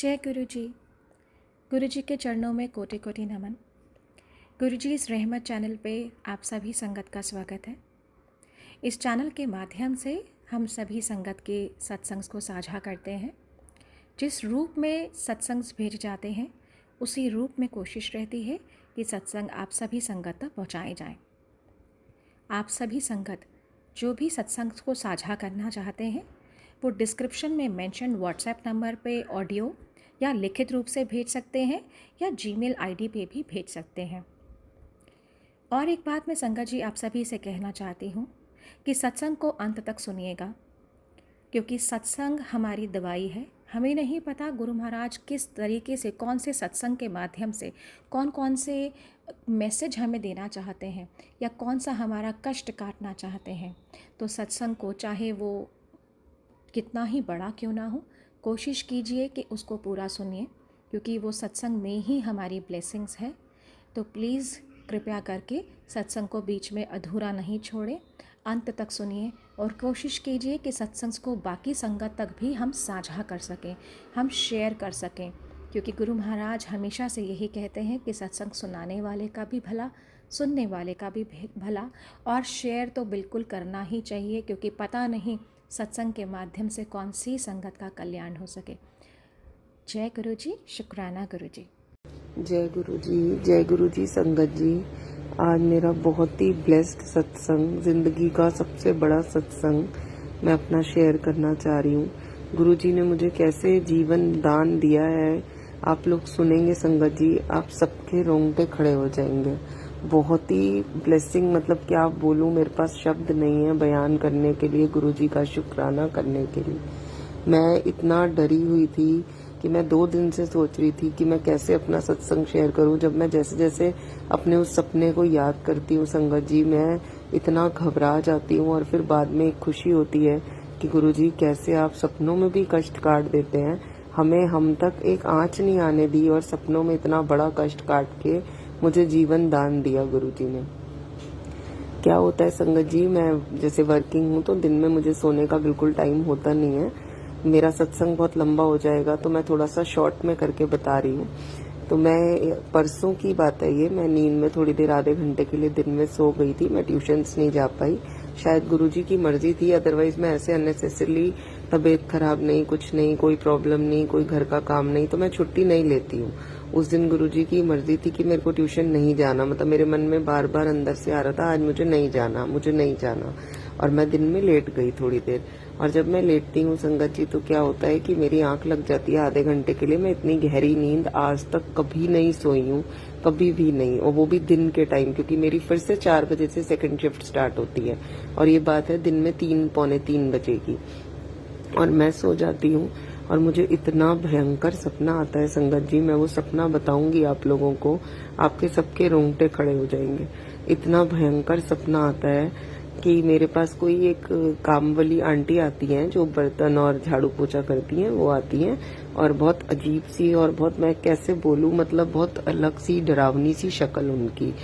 जय गुरु जी। गुरु जी के चरणों में कोटि कोटि नमन। गुरु जी इस रहमत चैनल पे आप सभी संगत का स्वागत है। इस चैनल के माध्यम से हम सभी संगत के सत्संग को साझा करते हैं। जिस रूप में सत्संग भेज जाते हैं उसी रूप में कोशिश रहती है कि सत्संग आप सभी संगत तक पहुँचाए जाएँ। आप सभी संगत जो भी सत्संग को साझा करना चाहते हैं वो डिस्क्रिप्शन में मेंशन व्हाट्सएप नंबर पे ऑडियो या लिखित रूप से भेज सकते हैं या जीमेल आईडी पे भी भेज सकते हैं। और एक बात मैं संगत जी आप सभी से कहना चाहती हूँ कि सत्संग को अंत तक सुनिएगा, क्योंकि सत्संग हमारी दवाई है। हमें नहीं पता गुरु महाराज किस तरीके से, कौन से सत्संग के माध्यम से कौन कौन से मैसेज हमें देना चाहते हैं या कौन सा हमारा कष्ट काटना चाहते हैं। तो सत्संग को चाहे वो कितना ही बड़ा क्यों ना हो, कोशिश कीजिए कि उसको पूरा सुनिए, क्योंकि वो सत्संग में ही हमारी ब्लेसिंग्स है। तो प्लीज़ कृपया करके सत्संग को बीच में अधूरा नहीं छोड़ें, अंत तक सुनिए और कोशिश कीजिए कि सत्संग को बाकी संगत तक भी हम साझा कर सकें, हम शेयर कर सकें, क्योंकि गुरु महाराज हमेशा से यही कहते हैं कि सत्संग सुनाने वाले का भी भला, सुनने वाले का भी भला, और शेयर तो बिल्कुल करना ही चाहिए, क्योंकि पता नहीं सत्संग के माध्यम से कौन सी संगत का कल्याण हो सके। जय गुरु जी, शुक्राना गुरु जी। जय गुरु जी, जय गुरु जी। संगत जी, आज मेरा बहुत ही ब्लेस्ड सत्संग, जिंदगी का सबसे बड़ा सत्संग मैं अपना शेयर करना चाह रही हूँ। गुरु जी ने मुझे कैसे जीवन दान दिया है, आप लोग सुनेंगे संगत जी, आप सबके रोंगटे खड़े हो जाएंगे। बहुत ही ब्लेसिंग, मतलब क्या बोलूं, मेरे पास शब्द नहीं है बयान करने के लिए, गुरु जी का शुक्राना करने के लिए। मैं इतना डरी हुई थी कि मैं 2 दिन से सोच रही थी कि मैं कैसे अपना सत्संग शेयर करूं। जब मैं जैसे जैसे अपने उस सपने को याद करती हूँ संगत जी, मैं इतना घबरा जाती हूँ और फिर बाद में एक खुशी होती है कि गुरु जी कैसे आप सपनों में भी कष्ट काट देते हैं। हमें हम तक एक आँच नहीं आने दी और सपनों में इतना बड़ा कष्ट काट के मुझे जीवन दान दिया गुरु जी ने। क्या होता है संगत जी, मैं जैसे वर्किंग हूँ तो दिन में मुझे सोने का बिल्कुल टाइम होता नहीं है। मेरा सत्संग बहुत लंबा हो जाएगा तो मैं थोड़ा सा शॉर्ट में करके बता रही हूँ। तो मैं परसों की बात है ये, मैं नींद में थोड़ी देर आधे घंटे के लिए दिन में सो गई थी। मैं ट्यूशन्स नहीं जा पाई, शायद गुरुजी की मर्जी थी, अदरवाइज मैं ऐसे अननेसेसरली, तबीयत खराब नहीं, कुछ नहीं, कोई प्रॉब्लम नहीं, कोई घर का काम नहीं, तो मैं छुट्टी नहीं लेती हूँ। उस दिन गुरुजी की मर्जी थी कि मेरे को ट्यूशन नहीं जाना, मतलब मेरे मन में बार बार अंदर से आ रहा था आज मुझे नहीं जाना, मुझे नहीं जाना, और मैं दिन में लेट गई थोड़ी देर। और जब मैं लेटती हूँ संगत जी तो क्या होता है कि मेरी आंख लग जाती है आधे घंटे के लिए। मैं इतनी गहरी नींद आज तक कभी नहीं सोई हूँ, कभी भी नहीं, और वो भी दिन के टाइम, क्योंकि मेरी फिर से 4 बजे से सेकंड शिफ्ट स्टार्ट होती है और ये बात है दिन में 3 पौने 3 बजे की। और मैं सो जाती हूँ और मुझे इतना भयंकर सपना आता है संगत जी, मैं वो सपना बताऊंगी आप लोगों को, आपके सबके रोंगटे खड़े हो जाएंगे। इतना भयंकर सपना आता है कि मेरे पास कोई एक काम वाली आंटी आती हैं जो बर्तन और झाड़ू पोछा करती हैं, वो आती हैं और बहुत अजीब सी, और बहुत, मैं कैसे बोलूं, मतलब बहुत अलग सी डरावनी सी शक्ल उनकी,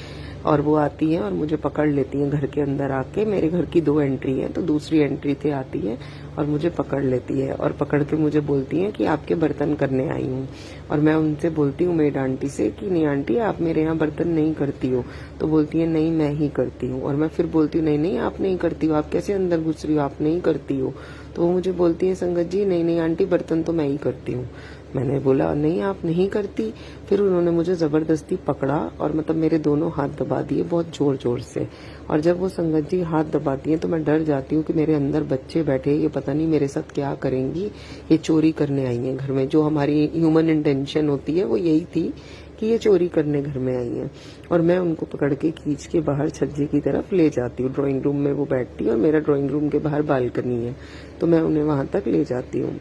और वो आती हैं और मुझे पकड़ लेती हैं घर के अंदर आके। मेरे घर की 2 एंट्री है तो दूसरी एंट्री से आती है और मुझे पकड़ लेती है और पकड़ के मुझे बोलती हैं कि आपके बर्तन करने आई हूँ। और मैं उनसे बोलती हूँ मेड आंटी से कि नहीं आंटी आप मेरे यहाँ बर्तन नहीं करती हो, तो बोलती है नहीं मैं ही करती हूँ। और मैं फिर बोलती हूँ नहीं नहीं आप नहीं करती हो, आप कैसे अंदर घुस रही हो, आप नहीं करती हो। तो वो मुझे बोलती है संगत जी नहीं नहीं आंटी बर्तन तो मैं ही करती हूँ। मैंने बोला नहीं आप नहीं करती। फिर उन्होंने मुझे जबरदस्ती पकड़ा और मतलब मेरे दोनों हाथ दबा दिए बहुत जोर जोर से। और जब वो संगत जी हाथ दबाती हैं तो मैं डर जाती हूँ कि मेरे अंदर बच्चे बैठे, ये पता नहीं मेरे साथ क्या करेंगी, ये चोरी करने आई हैं घर में। जो हमारी ह्यूमन इंटेंशन होती है वो यही थी कि ये चोरी करने घर में आई हैं। और मैं उनको पकड़ के खींच के बाहर छज्जे की तरफ ले जाती हूँ। ड्राइंग रूम में वो बैठती है और मेरा ड्राइंग रूम के बाहर बालकनी है, तो मैं उन्हें वहां तक ले जाती हूँ।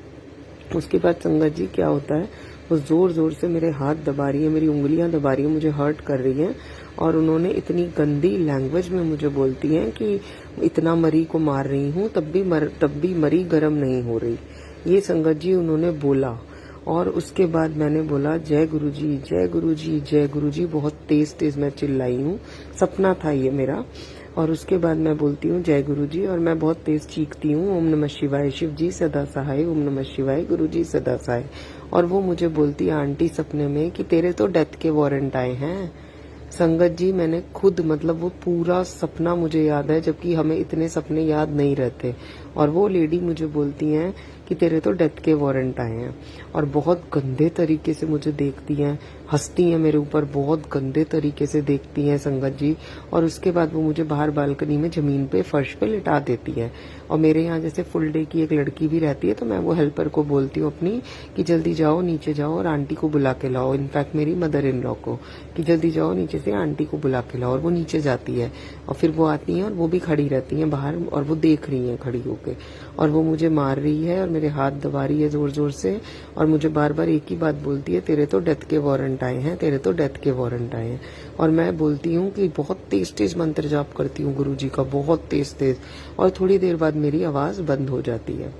उसके बाद संगत जी क्या होता है, वो जोर जोर से मेरे हाथ दबा रही है, मेरी उंगलियां दबा रही है, मुझे हर्ट कर रही हैं। और उन्होंने इतनी गंदी लैंग्वेज में मुझे बोलती हैं कि इतना मरी को मार रही हूँ तब भी मरी गर्म नहीं हो रही, ये संगत जी उन्होंने बोला। और उसके बाद मैंने बोला जय गुरु जी, जय गुरु जी, जय गुरु जी, बहुत तेज तेज मैं चिल्लाई हूँ, सपना था ये मेरा। और उसके बाद मैं बोलती हूँ जय गुरु जी, और मैं बहुत तेज चीखती हूँ ओम नमः शिवाय, शिव जी सदा सहाय, ओम नमः शिवाय, गुरु जी सदा सहाय। और वो मुझे बोलती है आंटी सपने में कि तेरे तो डेथ के वारंट आए हैं। संगत जी, मैंने खुद मतलब वो पूरा सपना मुझे याद है, जबकि हमें इतने सपने याद नहीं रहते। और वो लेडी मुझे बोलती हैं कि तेरे तो डेथ के वारंट आए हैं, और बहुत गंदे तरीके से मुझे देखती हैं, हंसती हैं मेरे ऊपर, बहुत गंदे तरीके से देखती हैं संगत जी। और उसके बाद वो मुझे बाहर बालकनी में जमीन पे फर्श पे लिटा देती है। और मेरे यहाँ जैसे फुल डे की एक लड़की भी रहती है, तो मैं वो हेल्पर को बोलती हूँ अपनी कि जल्दी जाओ नीचे जाओ और आंटी को बुला के लाओ, इनफैक्ट मेरी मदर इन लॉ को, कि जल्दी जाओ नीचे से आंटी को बुला के लाओ। और वो नीचे जाती है और फिर वो आती हैं और वो भी खड़ी रहती हैं बाहर, और वो देख रही हैं खड़ी होके, और वो मुझे मार रही है और मेरे हाथ दबा रही है जोर जोर से, और मुझे बार बार एक ही बात बोलती है, तेरे तो डेथ के वारंट आए हैं, तेरे तो डेथ के वारंट आए हैं। और मैं बोलती हूँ कि बहुत तेज तेज मंत्र जाप करती हूँ गुरुजी का, बहुत तेज तेज, और थोड़ी देर बाद मेरी आवाज बंद हो जाती है।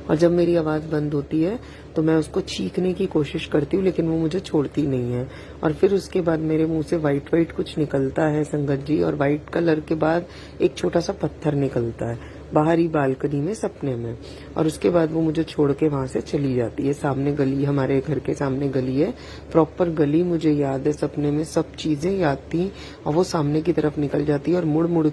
और जब मेरी आवाज बंद होती है तो मैं उसको चीखने की कोशिश करती हूँ, लेकिन वो मुझे छोड़ती नहीं है। और फिर उसके बाद मेरे मुंह से वाइट वाइट कुछ निकलता है संगत जी, और वाइट कलर के बाद एक छोटा सा पत्थर निकलता है बाहरी बालकनी में सपने में। और उसके बाद वो मुझे छोड़ के वहां से चली जाती है। सामने गली, हमारे घर के सामने गली है, प्रॉपर गली मुझे याद है, सपने में सब चीजें याद थी। और वो सामने की तरफ निकल जाती है और मुड़ मुड़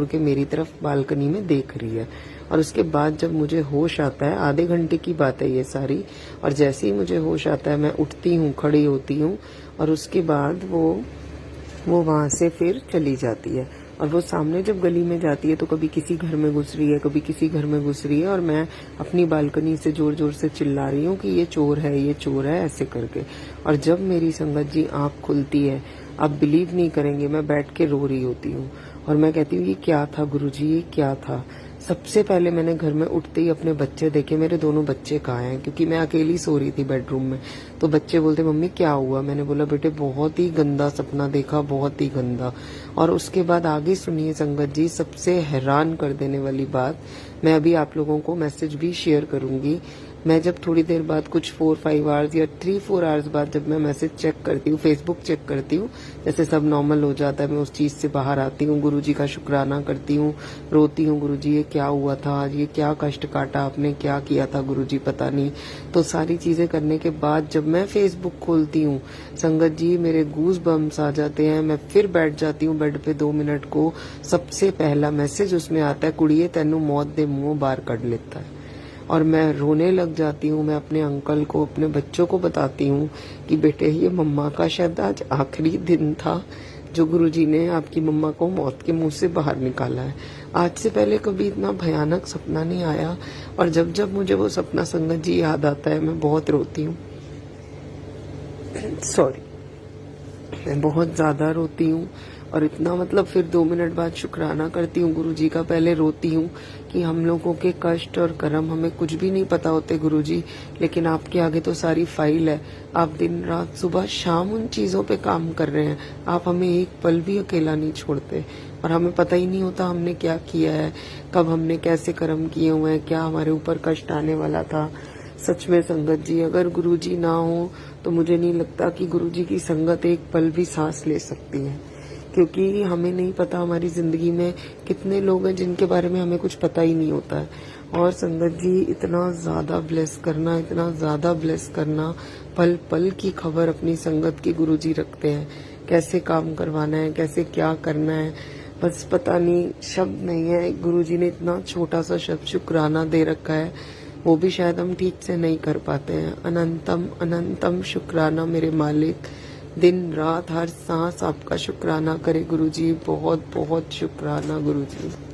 के मेरी तरफ बालकनी में देख रही है। और उसके बाद जब मुझे होश आता है, आधे घंटे की बात है ये सारी, और जैसे ही मुझे होश आता है मैं उठती हूँ, खड़ी होती हूँ, और उसके बाद वो वहां से फिर चली जाती है। और वो सामने जब गली में जाती है तो कभी किसी घर में घुस रही है, कभी किसी घर में घुस रही है, और मैं अपनी बालकनी से जोर जोर से चिल्ला रही हूँ कि ये चोर है, ये चोर है, ऐसे करके। और जब मेरी संगत जी आंख खुलती है, आप बिलीव नहीं करेंगे, मैं बैठ के रो रही होती हूँ और मैं कहती हूँ ये क्या था गुरुजी, ये क्या था। सबसे पहले मैंने घर में उठते ही अपने बच्चे देखे, मेरे दोनों बच्चे कहाँ हैं, क्योंकि मैं अकेली सो रही थी बेडरूम में। तो बच्चे बोलते मम्मी क्या हुआ, मैंने बोला बेटे बहुत ही गंदा सपना देखा, बहुत ही गंदा। और उसके बाद आगे सुनिए संगत जी, सबसे हैरान कर देने वाली बात, मैं अभी आप लोगों को मैसेज भी शेयर करूंगी। मैं जब थोड़ी देर बाद कुछ 4-5 आवर्स या 3-4 आवर्स बाद जब मैं मैसेज चेक करती हूँ, फेसबुक चेक करती हूँ, जैसे सब नॉर्मल हो जाता है, मैं उस चीज से बाहर आती हूँ, गुरुजी का शुक्राना करती हूँ, रोती हूँ, गुरुजी ये क्या हुआ था आज, ये क्या कष्ट काटा आपने, क्या किया था गुरुजी पता नहीं। तो सारी चीजें करने के बाद जब मैं फेसबुक खोलती हूँ संगत जी, मेरे गूज बम्स आ जाते हैं। मैं फिर बैठ जाती हूँ बेड पे 2 मिनट को, सबसे पहला मैसेज उसमें आता है, कुड़िए तेनू मौत दे मुंह बाहर कर लेता है। और मैं रोने लग जाती हूँ। मैं अपने अंकल को, अपने बच्चों को बताती हूँ कि बेटे ये मम्मा का शायद आज आखिरी दिन था जो गुरुजी ने आपकी मम्मा को मौत के मुंह से बाहर निकाला है। आज से पहले कभी इतना भयानक सपना नहीं आया, और जब जब मुझे वो सपना संगत जी याद आता है मैं बहुत रोती हूँ। सॉरी, मैं बहुत ज्यादा रोती हूँ। और इतना मतलब फिर 2 मिनट बाद शुक्राना करती हूँ गुरुजी का। पहले रोती हूँ कि हम लोगों के कष्ट और कर्म हमें कुछ भी नहीं पता होते गुरुजी, लेकिन आपके आगे तो सारी फाइल है। आप दिन रात सुबह शाम उन चीजों पे काम कर रहे हैं, आप हमें एक पल भी अकेला नहीं छोड़ते, और हमें पता ही नहीं होता हमने क्या किया है, कब हमने कैसे कर्म किए हुए हैं, क्या हमारे ऊपर कष्ट आने वाला था। सच में संगत जी, अगर गुरुजी ना हो तो मुझे नहीं लगता कि गुरुजी की संगत एक पल भी सांस ले सकती है, क्योंकि हमें नहीं पता हमारी जिंदगी में कितने लोग हैं जिनके बारे में हमें कुछ पता ही नहीं होता है। और संगत जी, इतना ज्यादा ब्लेस करना, इतना ज्यादा ब्लेस करना, पल पल की खबर अपनी संगत की गुरुजी रखते हैं, कैसे काम करवाना है, कैसे क्या करना है, बस पता नहीं, शब्द नहीं है। गुरुजी ने इतना छोटा सा शब्द शुक्राना दे रखा है, वो भी शायद हम ठीक से नहीं कर पाते हैं। अनंतम अनंतम शुक्राना मेरे मालिक, दिन रात हर सांस आपका शुक्राना करे गुरुजी, बहुत बहुत शुक्राना गुरुजी।